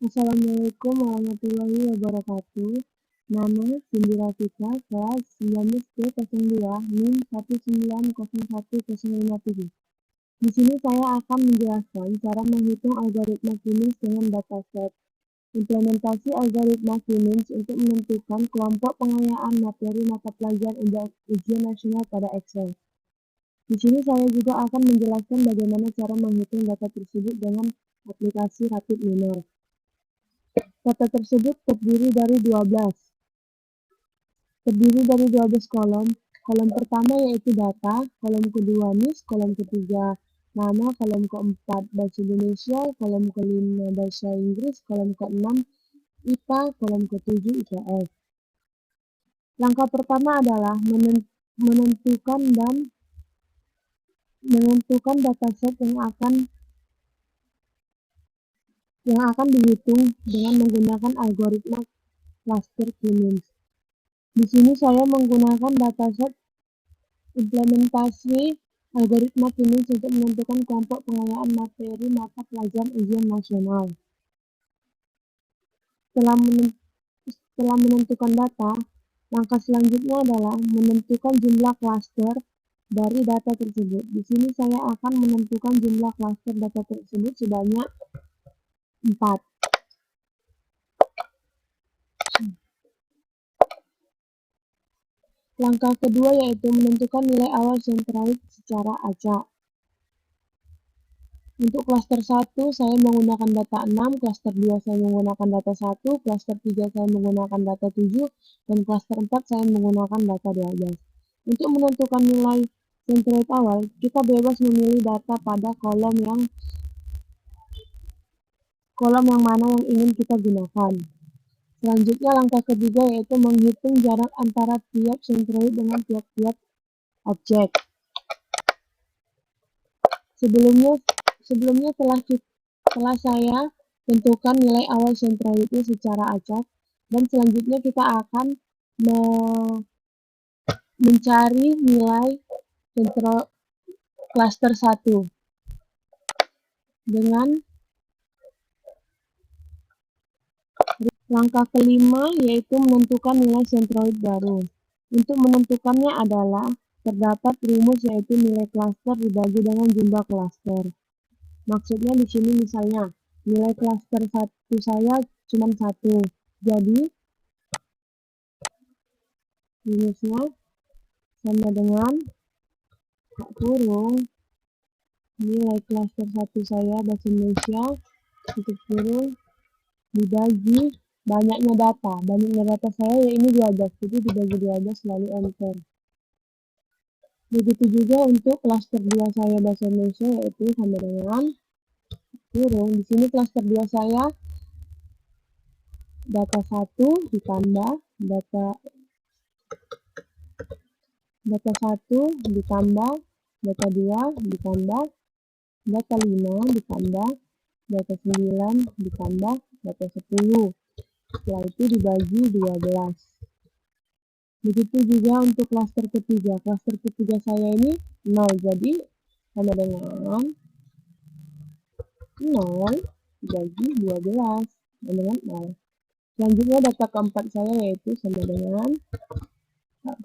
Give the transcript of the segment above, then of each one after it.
Assalamualaikum warahmatullahi wabarakatuh. Nama Cindy Rafika, kelas 19B02, NIM 1901057. Di sini saya akan menjelaskan cara menghitung algoritma Cummings dengan dataset. Implementasi algoritma Cummings untuk menentukan kelompok pengayaan materi mata pelajaran ujian nasional pada Excel. Di sini saya juga akan menjelaskan bagaimana cara menghitung data tersebut dengan aplikasi Rapid Miner. Data tersebut terdiri dari 12 kolom. Kolom pertama yaitu data, kolom kedua NIS, kolom ketiga nama, kolom keempat bahasa Indonesia, kolom kelima bahasa Inggris, kolom keenam IPA, kolom ketujuh IPS. Langkah pertama adalah menentukan dataset yang akan dihitung dengan menggunakan algoritma cluster Cummings. Di sini saya menggunakan dataset implementasi algoritma Cummings untuk menentukan kelompok pengayaan materi mata pelajaran ujian nasional. Setelah menentukan data, langkah selanjutnya adalah menentukan jumlah klaster dari data tersebut. Di sini saya akan menentukan jumlah klaster data tersebut sebanyak 4. Langkah kedua yaitu menentukan nilai awal sentroid secara acak. Untuk klaster 1 saya menggunakan data 6, klaster 2 saya menggunakan data 1, klaster 3 saya menggunakan data 7, dan klaster 4 saya menggunakan data 12. Untuk menentukan nilai sentroid awal, kita bebas memilih data pada kolom yang mana yang ingin kita gunakan. Selanjutnya langkah ketiga yaitu menghitung jarak antara tiap sentroid dengan tiap-tiap objek. Sebelumnya telah saya tentukan nilai awal sentroidnya secara acak, dan selanjutnya kita akan mencari nilai klaster 1 dengan langkah kelima yaitu menentukan nilai sentroid baru. Untuk menentukannya adalah terdapat rumus yaitu nilai klaster dibagi dengan jumlah klaster. Maksudnya di sini misalnya nilai klaster 1 saya cuma 1. Jadi rumusnya sama dengan kurung nilai klaster 1 saya bahasa Indonesia kurung dibagi banyaknya data saya ya ini 12, jadi dibagi 12 lalu enter. Begitu juga untuk klaster 2 saya bahasa Indonesia yaitu sama dengan kurung di sini klaster 2 saya data 1 ditambah data 1 ditambah data 2 ditambah data 5 ditambah data 9 ditambah data 10. Setelah itu dibagi 12. Begitu juga untuk klaster ketiga. Klaster ketiga saya ini 0, jadi sama dengan 0 dibagi 12 sama dengan 0. Selanjutnya data keempat saya yaitu sama dengan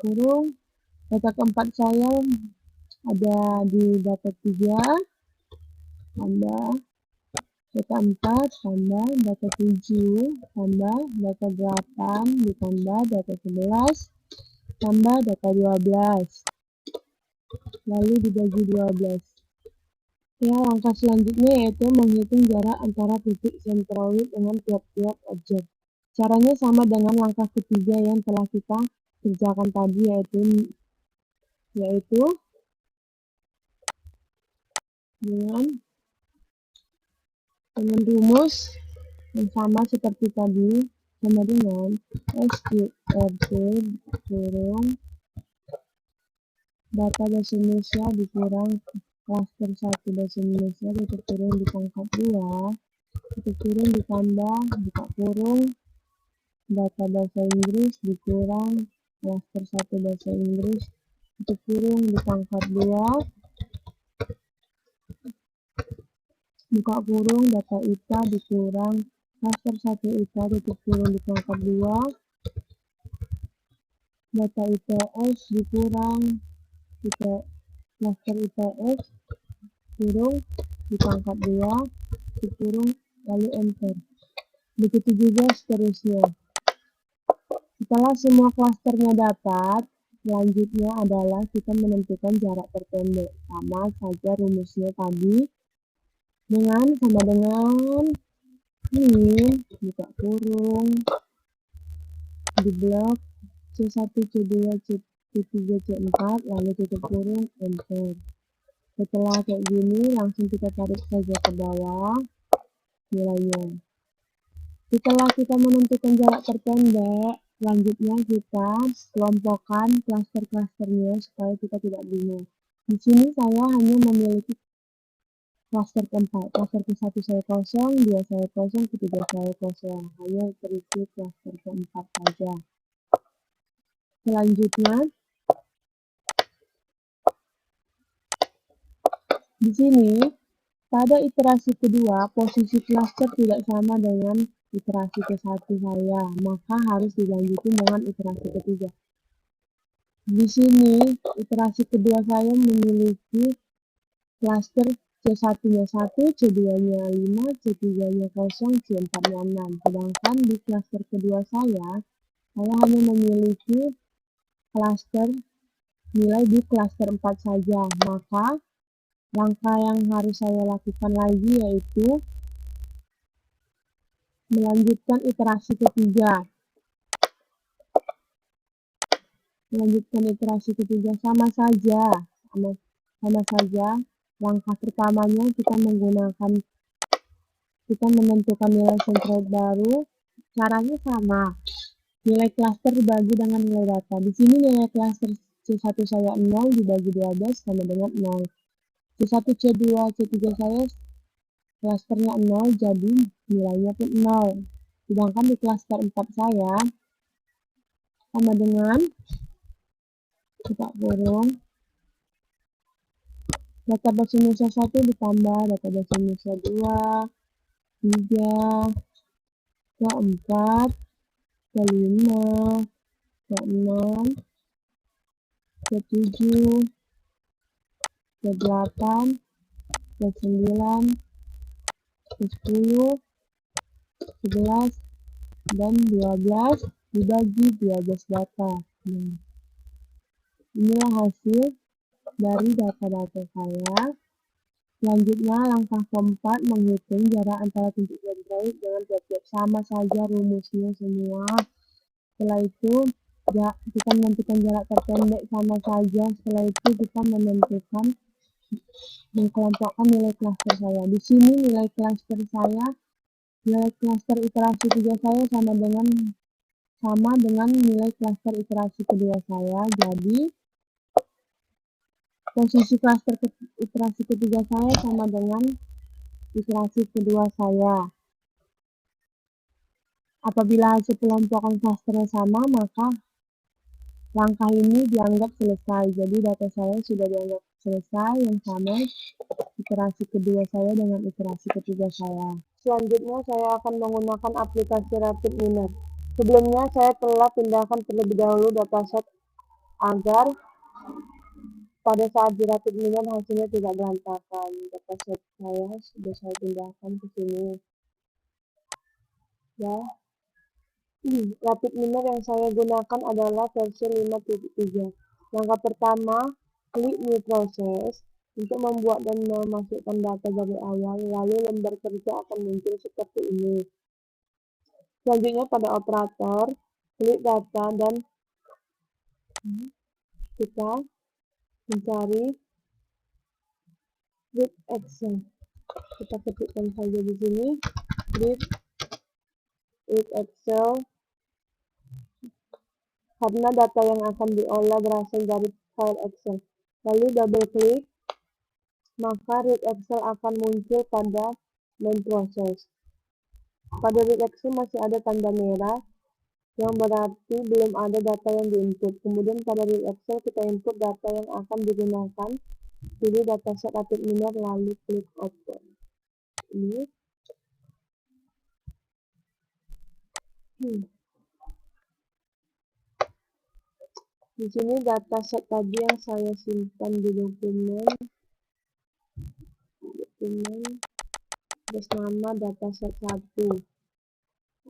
kurung data keempat saya ada di data 3 tambah data 4 tambah data 7 tambah data 8 ditambah data 11 tambah data 12 lalu dibagi 12. Ya, langkah selanjutnya yaitu menghitung jarak antara titik sentroid dengan tiap-tiap objek. Caranya sama dengan langkah ketiga yang telah kita kerjakan tadi yaitu dengan rumus yang sama seperti tadi, sama dengan SQRT kurung data bahasa Indonesia dikurang klaster 1 bahasa Indonesia tutup kurung dipangkat 2 tutup kurung ditambah buka kurung data bahasa Inggris dikurang klaster 1 bahasa Inggris tutup kurung dipangkat 2 buka kurung data IPA dikurang Cluster 1 IPA titik kurung dipangkat 2, data IPS dikurang cluster IPS kurung dipangkat 2 dikurung lalu enter. Begitu juga seterusnya. Setelah semua klasternya dapat, selanjutnya adalah kita menentukan jarak terpendek. Sama saja rumusnya tadi sama dengan min buka kurung di blok C1, C2, C3, C4 lalu tutup kurung enter. Setelah kayak gini langsung kita tarik saja ke bawah nilainya. Setelah kita menentukan jarak terpendek, selanjutnya kita kelompokkan klaster-klasternya supaya kita tidak bingung. Di sini saya hanya memiliki klaster keempat. Klaster ke-1 saya kosong, 2 saya kosong, ke-3 saya kosong. Hanya terisi klaster keempat saja. Selanjutnya, di sini pada iterasi kedua, posisi klaster tidak sama dengan iterasi ke-1 saya, maka harus dilanjutin dengan iterasi ketiga. Di sini, iterasi kedua saya memiliki klaster C1-nya 1, C2-nya 5, C3-nya 0, C4-nya 6. Sedangkan di klaster kedua saya hanya memiliki klaster nilai di klaster 4 saja. Maka, langkah yang harus saya lakukan lagi yaitu melanjutkan iterasi ketiga. Sama saja. Langkah pertamanya kita menentukan nilai centroid baru. Caranya sama. Nilai klaster dibagi dengan nilai data. Di sini nilai klaster C1 saya 0 dibagi 12 sama dengan 0. C1, C2, C3 saya klasternya 0 jadi nilainya pun 0. Sedangkan di klaster 4 saya sama dengan buka kurung data bahasa Indonesia 1 ditambah data bahasa Indonesia 2, 3, ke-4, ke-5, ke-6, ke-7, ke-8, ke-9, ke-10, 11, dan 12 dibagi 12 data. Inilah hasil dari data-data saya. Selanjutnya, langkah keempat menghitung jarak antara titik centroid dengan tiap-tiap. Sama saja rumusnya semua. Setelah itu, kita menentukan jarak terpendek sama saja. Setelah itu, kita mengkelompokkan nilai klaster saya. Di sini nilai klaster iterasi 3 saya sama dengan nilai klaster iterasi kedua saya. Jadi, posisi klaster iterasi ketiga saya sama dengan iterasi kedua saya. Apabila hasil kelompokan klasternya sama, maka langkah ini dianggap selesai. Jadi data saya sudah dianggap selesai, yang sama iterasi kedua saya dengan iterasi ketiga saya. Selanjutnya saya akan menggunakan aplikasi RapidMiner. Sebelumnya saya telah pindahkan terlebih dahulu dataset agar pada saat di RapidMiner hasilnya tidak berantakan. Dataset saya sudah saya pindahkan ke sini. Ya. RapidMiner yang saya gunakan adalah versi 5.3. Langkah pertama, klik New Process untuk membuat dan memasukkan data dari awal, lalu lembar kerja akan muncul seperti ini. Selanjutnya pada operator, klik data dan kita mencari read Excel. Kita ketikkan saja di sini read Excel. Karena data yang akan diolah berasal dari file Excel. Lalu double klik, maka read Excel akan muncul pada main process. Pada read Excel masih ada tanda merah, yang berarti belum ada data yang diinput. Kemudian pada read Excel kita input data yang akan digunakan. Pilih dataset RapidMiner lalu klik open. Ini. Di sini dataset tadi yang saya simpan di dokumen terus nama dataset 1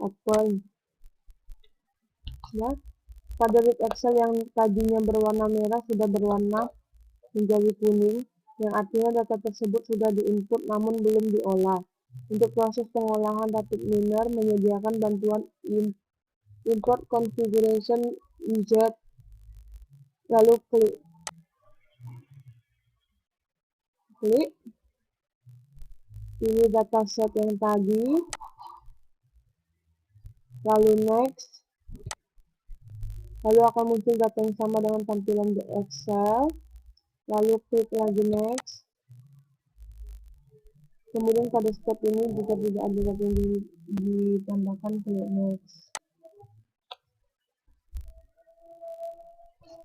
open ya. Pada sheet Excel yang tadinya berwarna merah sudah berwarna menjadi kuning, yang artinya data tersebut sudah diinput namun belum diolah. Untuk proses pengolahan, Rapid Miner menyediakan bantuan import configuration z, lalu klik pilih dataset yang tadi, lalu next, lalu akan muncul data yang sama dengan tampilan di Excel, lalu klik lagi next. Kemudian pada step ini jika tidak ada data yang ditambahkan, klik next.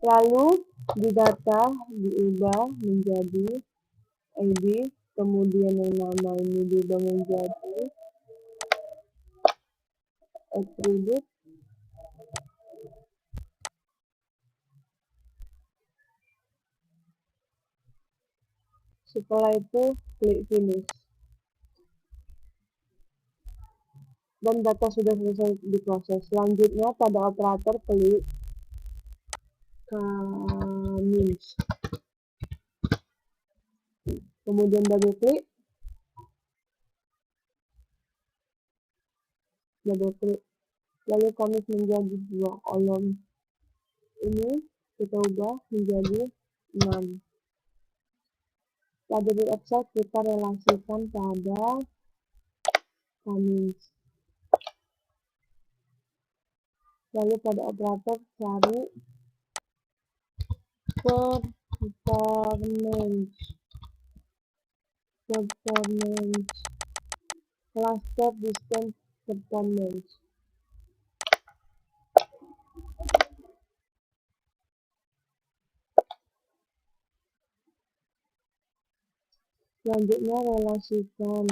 Lalu di data diubah menjadi ID, kemudian yang nama ini diubah menjadi attribute, setelah itu klik finish dan data sudah selesai diproses. Selanjutnya pada operator klik Commits, kemudian double klik, lalu commit menjadi 2 kolom. Ini kita ubah menjadi 6. Pada di Excel kita relasikan pada commits. Lalu pada operator cari performance cluster distance performance. Selanjutnya relasikan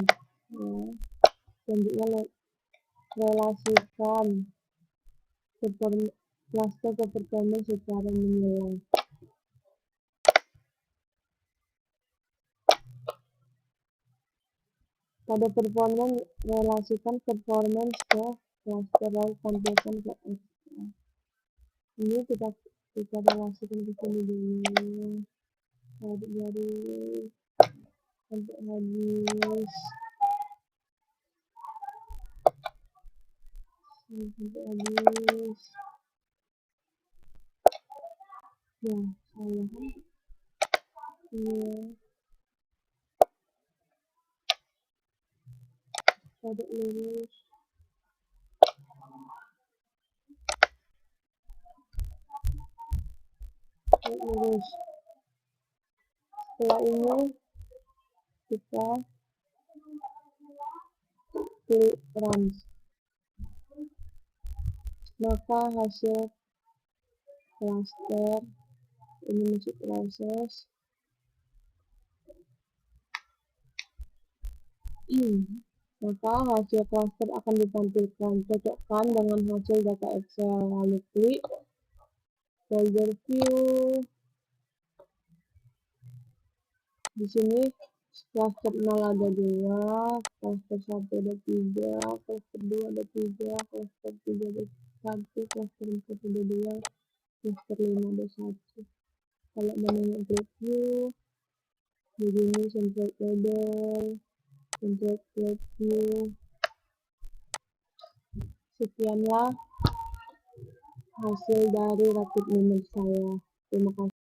cluster ke performance secara menyelang. Pada performance, relasikan performance ke cluster lalu tampilkan ke Excel. Ini kita relasikan ke sini dulu. Garis sampai habis. Ya, salah. Pada lurus. Setelah ini kita klik run, maka hasil cluster ini masih proses. Maka hasil cluster akan ditampilkan. Cocokkan dengan hasil data Excel, lalu klik folder view. Di sini cluster 0 ada 2, cluster 1 ada 3, cluster 2 ada 3, cluster 3 ada 1, cluster 4 ada 2, cluster 5 ada 1. Kalau menengok preview, begini central label, central view. Sekianlah hasil dari Rapid Miner saya. Terima kasih.